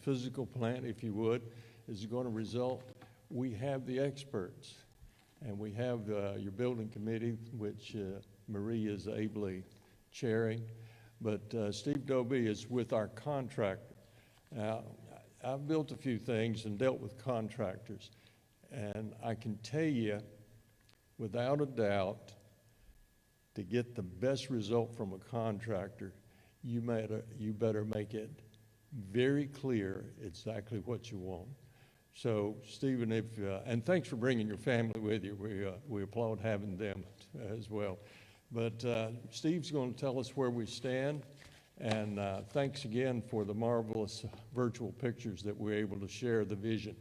physical plant, if you would, is going to result. We have the experts, and we have your building committee, which Marie is ably chairing. But Steve Doby is with our contractor. Now, I've built a few things and dealt with contractors, and I can tell you, without a doubt, to get the best result from a contractor, you better make it very clear exactly what you want. So, Stephen, and thanks for bringing your family with you. We applaud having them as well. But Steve's going to tell us where we stand, and thanks again for the marvelous virtual pictures that we're able to share the vision.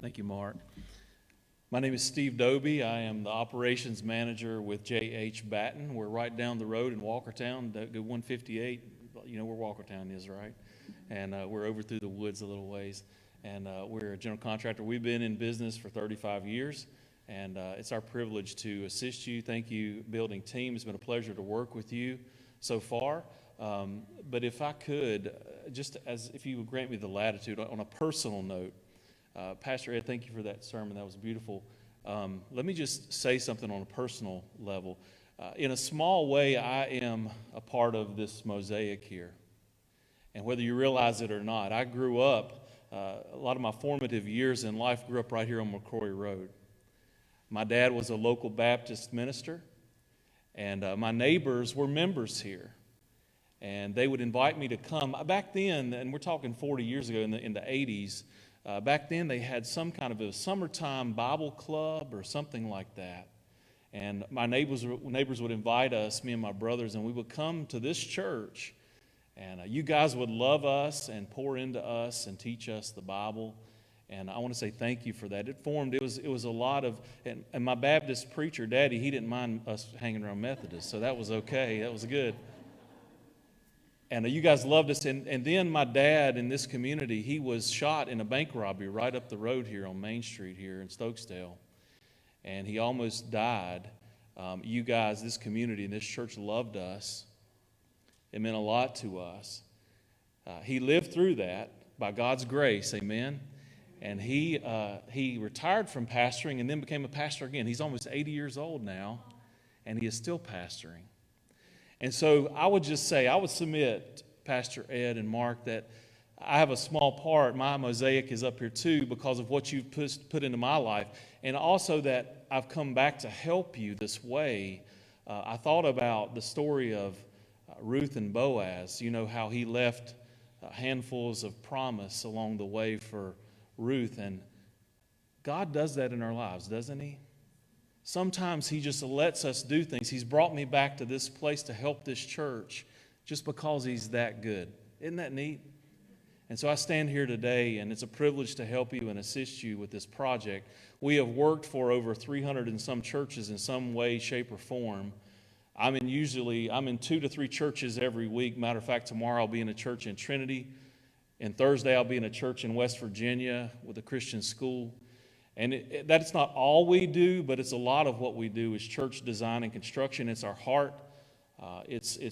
Thank you, Mark. My name is Steve Doby. I am the operations manager with JH Batten. We're right down the road in Walkertown, 158. You know where Walkertown is, right? And we're over through the woods a little ways. And we're a general contractor. We've been in business for 35 years, and it's our privilege to assist you. Thank you, building team. It's been a pleasure to work with you so far. But if I could, if you would grant me the latitude, on a personal note, Pastor Ed, thank you for that sermon. That was beautiful. Let me just say something on a personal level. In a small way, I am a part of this mosaic here. And whether you realize it or not, I grew up, a lot of my formative years in life grew up right here on McCrory Road. My dad was a local Baptist minister, and my neighbors were members here. And they would invite me to come. Back then, and we're talking 40 years ago in the 80s, back then they had some kind of a summertime Bible club or something like that. And my neighbors would invite us, me and my brothers, and we would come to this church. And you guys would love us and pour into us and teach us the Bible. And I want to say thank you for that. It was a lot of, and my Baptist preacher, Daddy, he didn't mind us hanging around Methodists, so that was okay. That was good. And you guys loved us. And then my dad in this community, he was shot in a bank robbery right up the road here on Main Street here in Stokesdale. And he almost died. You guys, this community and this church loved us. It meant a lot to us. He lived through that by God's grace, amen. And he retired from pastoring and then became a pastor again. He's almost 80 years old now, and he is still pastoring. And so I would submit, Pastor Ed and Mark, that I have a small part. My mosaic is up here too because of what you've put into my life. And also that I've come back to help you this way. I thought about the story of Ruth and Boaz. You know how he left handfuls of promise along the way for Ruth. And God does that in our lives, doesn't he? Sometimes he just lets us do things. He's brought me back to this place to help this church just because he's that good. Isn't that neat? And so I stand here today, and it's a privilege to help you and assist you with this project. We have worked for over 300 and some churches in some way, shape, or form. I'm in 2 to 3 churches every week. Matter of fact, tomorrow I'll be in a church in Trinity. And Thursday I'll be in a church in West Virginia with a Christian school. And that's not all we do, but it's a lot of what we do is church design and construction. It's our heart.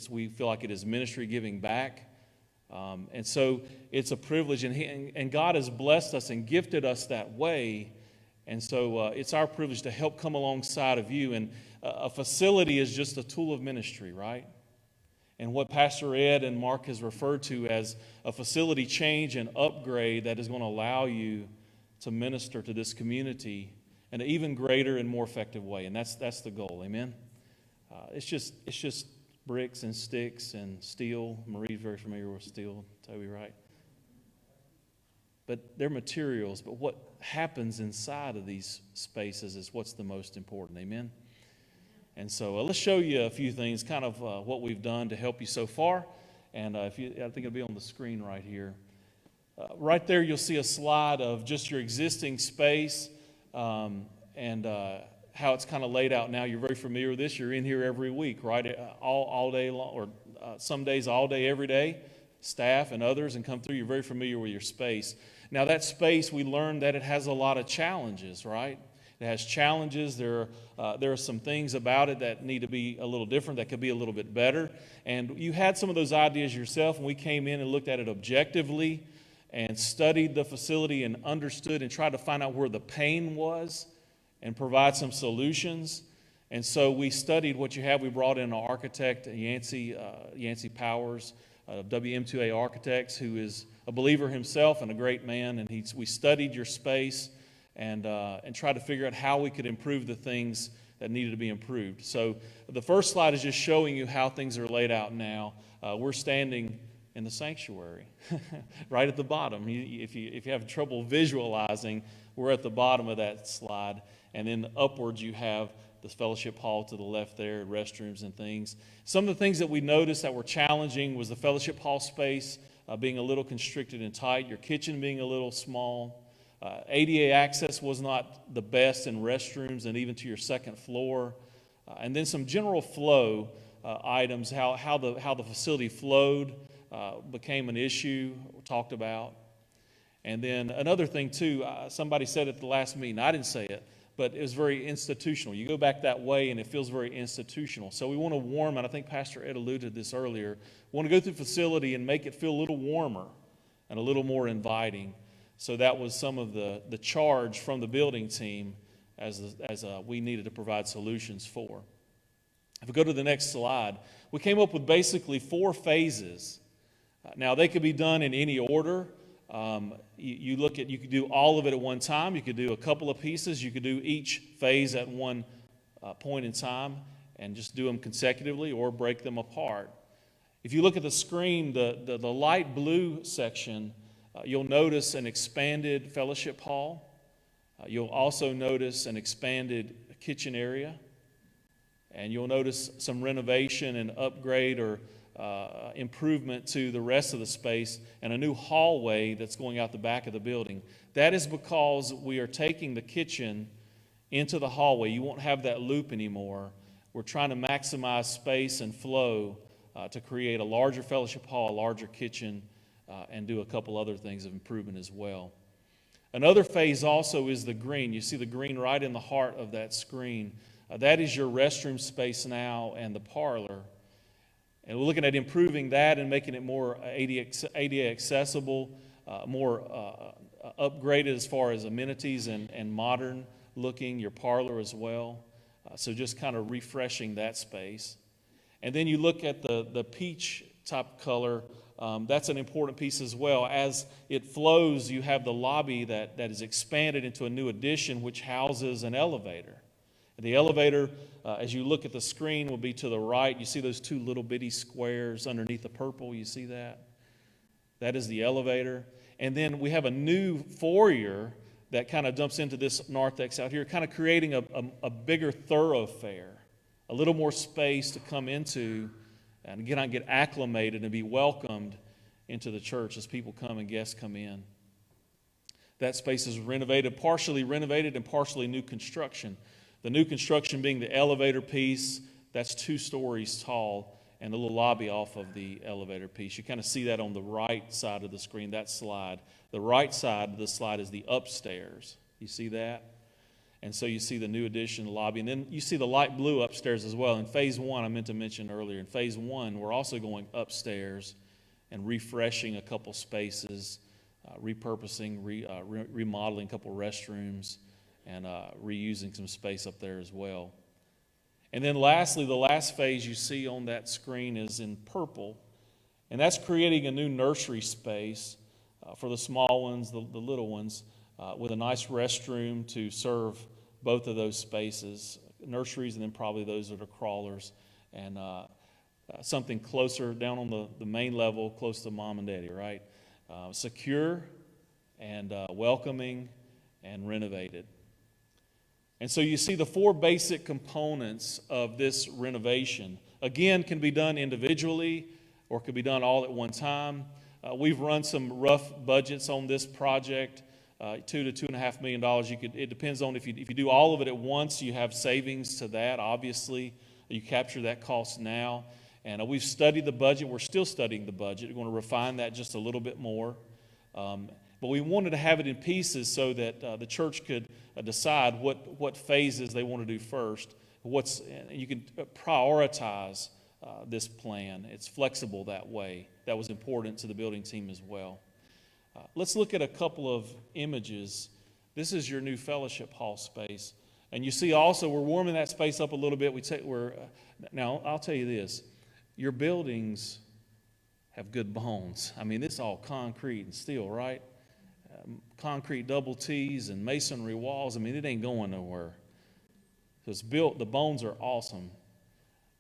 We feel like it is ministry giving back. And so it's a privilege. And God has blessed us and gifted us that way. And so it's our privilege to help come alongside of you. And a facility is just a tool of ministry, right? And what Pastor Ed and Mark has referred to as a facility change and upgrade that is going to allow you to minister to this community in an even greater and more effective way. And that's the goal, amen? It's just bricks and sticks and steel. Marie's very familiar with steel, Toby, right? But they're materials, but what happens inside of these spaces is what's the most important, amen? And so let's show you a few things, kind of what we've done to help you so far. And I think it'll be on the screen right here. Right there, you'll see a slide of just your existing space and how it's kind of laid out now. You're very familiar with this. You're in here every week, right? All day long, or some days all day, every day. Staff and others and come through. You're very familiar with your space. Now, that space, we learned that it has a lot of challenges, right? It has challenges. There are some things about it that need to be a little different, that could be a little bit better. And you had some of those ideas yourself, and we came in and looked at it objectively and studied the facility and understood and tried to find out where the pain was and provide some solutions. And so we studied what you have. We brought in our architect, Yancey Powers, WM2A Architects, who is a believer himself and a great man. And we studied your space and tried to figure out how we could improve the things that needed to be improved. So the first slide is just showing you how things are laid out now. We're standing in the sanctuary, right at the bottom. If you have trouble visualizing, we're at the bottom of that slide. And then upwards you have the fellowship hall to the left there, restrooms and things. Some of the things that we noticed that were challenging was the fellowship hall space being a little constricted and tight, your kitchen being a little small. ADA access was not the best in restrooms and even to your second floor. And then some general flow items, how the facility flowed became an issue, talked about. And then another thing too, somebody said at the last meeting, I didn't say it, but it was very institutional. You go back that way and it feels very institutional. So we want to warm, and I think Pastor Ed alluded to this earlier, we want to go through the facility and make it feel a little warmer and a little more inviting. So that was some of the charge from the building team as we needed to provide solutions for. If we go to the next slide, we came up with basically 4 phases. Now they could be done in any order. You could do all of it at one time. You could do a couple of pieces. You could do each phase at one point in time and just do them consecutively or break them apart. If you look at the screen, the light blue section, you'll notice an expanded fellowship hall. You'll also notice an expanded kitchen area. And you'll notice some renovation and upgrade or improvement to the rest of the space and a new hallway that's going out the back of the building. That is because we are taking the kitchen into the hallway. You won't have that loop anymore. We're trying to maximize space and flow to create a larger fellowship hall, a larger kitchen, and do a couple other things of improvement as well. Another phase also is the green. You see the green right in the heart of that screen. That is your restroom space now and the parlor. And we're looking at improving that and making it more ADA accessible, more upgraded as far as amenities and modern looking, your parlor as well. So just kind of refreshing that space. And then you look at the peach type color. That's an important piece as well. As it flows, you have the lobby that is expanded into a new addition which houses an elevator. The elevator, as you look at the screen, will be to the right. You see those 2 little bitty squares underneath the purple. You see that? That is the elevator. And then we have a new foyer that kind of dumps into this narthex out here, kind of creating a bigger thoroughfare, a little more space to come into and get acclimated and be welcomed into the church as people come and guests come in. That space is partially renovated and partially new construction. The new construction being the elevator piece, that's 2 stories tall, and the little lobby off of the elevator piece. You kind of see that on the right side of the screen, that slide. The right side of the slide is the upstairs. You see that? And so you see the new addition, the lobby. And then you see the light blue upstairs as well. In phase 1, I meant to mention earlier, in phase 1, we're also going upstairs and refreshing a couple spaces, repurposing, remodeling a couple restrooms, and reusing some space up there as well. And then lastly, the last phase you see on that screen is in purple, and that's creating a new nursery space for the small ones, the little ones, with a nice restroom to serve both of those spaces, nurseries and then probably those that are crawlers, and something closer down on the main level, close to mom and daddy, right? Secure and welcoming and renovated. And so you see the 4 basic components of this renovation. Again, can be done individually or can be done all at one time. We've run some rough budgets on this project, $2 to $2.5 million. It depends on if you do all of it at once, you have savings to that. Obviously, you capture that cost now. And we've studied the budget. We're still studying the budget. We're going to refine that just a little bit more. But we wanted to have it in pieces so that the church could decide what phases they want to do first. You can prioritize this plan. It's flexible that way. That was important to the building team as well. Let's look at a couple of images. This is your new fellowship hall space. And you see also we're warming that space up a little bit. Now, I'll tell you this. Your buildings have good bones. I mean, this is all concrete and steel, right? Concrete double T's and masonry walls. I mean, it ain't going nowhere. So it's built, the bones are awesome.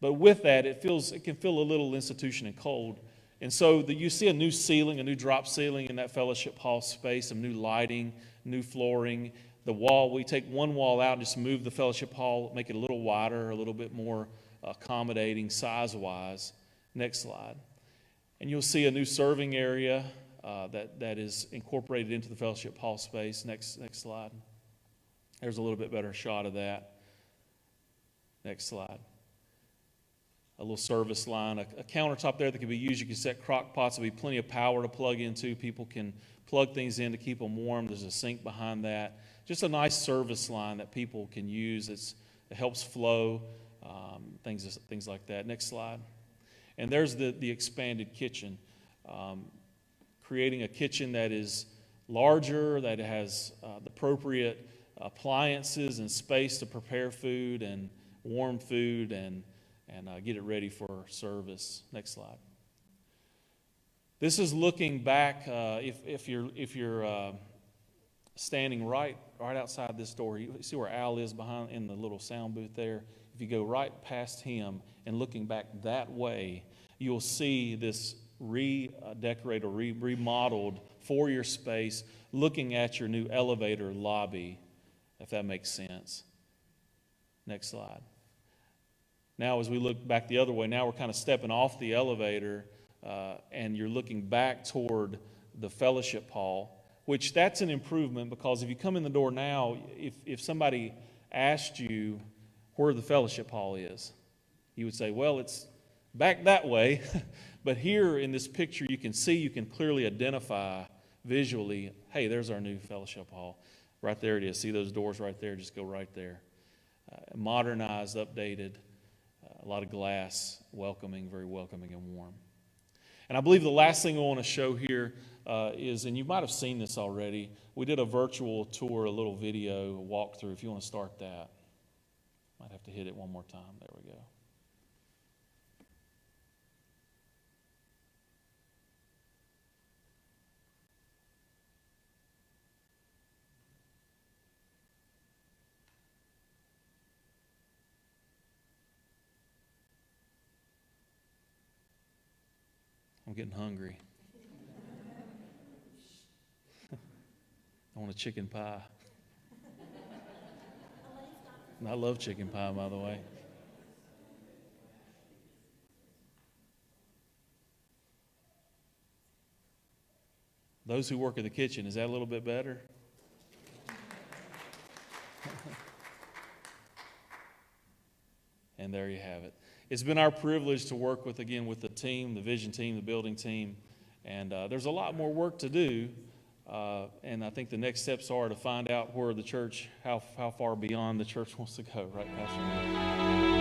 But with that, it can feel a little institution and cold. And so you see a new ceiling, a new drop ceiling in that fellowship hall space, some new lighting, new flooring. The wall, we take one wall out and just move the fellowship hall, make it a little wider, a little bit more accommodating size-wise. Next slide. And you'll see a new serving area that is incorporated into the fellowship hall space. Next slide. There's a little bit better shot of that. Next slide. A little service line, a countertop there that can be used. You can set crock pots. There'll be plenty of power to plug into. People can plug things in to keep them warm. There's a sink behind that. Just a nice service line that people can use. It helps flow, things like that. Next slide. And there's the expanded kitchen. Creating a kitchen that is larger, that has the appropriate appliances and space to prepare food and warm food and get it ready for service. Next slide. This is looking back. If you're standing right outside this door, you see where Al is behind in the little sound booth there. If you go right past him and looking back that way, you'll see this redecorated or remodeled foyer space looking at your new elevator lobby, if that makes sense. Next slide. Now, as we look back the other way, now we're kind of stepping off the elevator and you're looking back toward the fellowship hall, which that's an improvement because if you come in the door now, if somebody asked you where the fellowship hall is, you would say, well, it's back that way. But here in this picture, you can clearly identify visually, hey, there's our new fellowship hall. Right there it is. See those doors right there? Just go right there. Modernized, updated, a lot of glass, very welcoming and warm. And I believe the last thing I want to show here is, and you might have seen this already, we did a virtual tour, a little video, a walkthrough. If you want to start that, might have to hit it one more time. There we go. I'm getting hungry. I want a chicken pie. And I love chicken pie, by the way. Those who work in the kitchen, is that a little bit better? And there you have it. It's been our privilege to work with the team, the vision team, the building team, and there's a lot more work to do, and I think the next steps are to find out where the church, how far beyond the church wants to go, right, Pastor?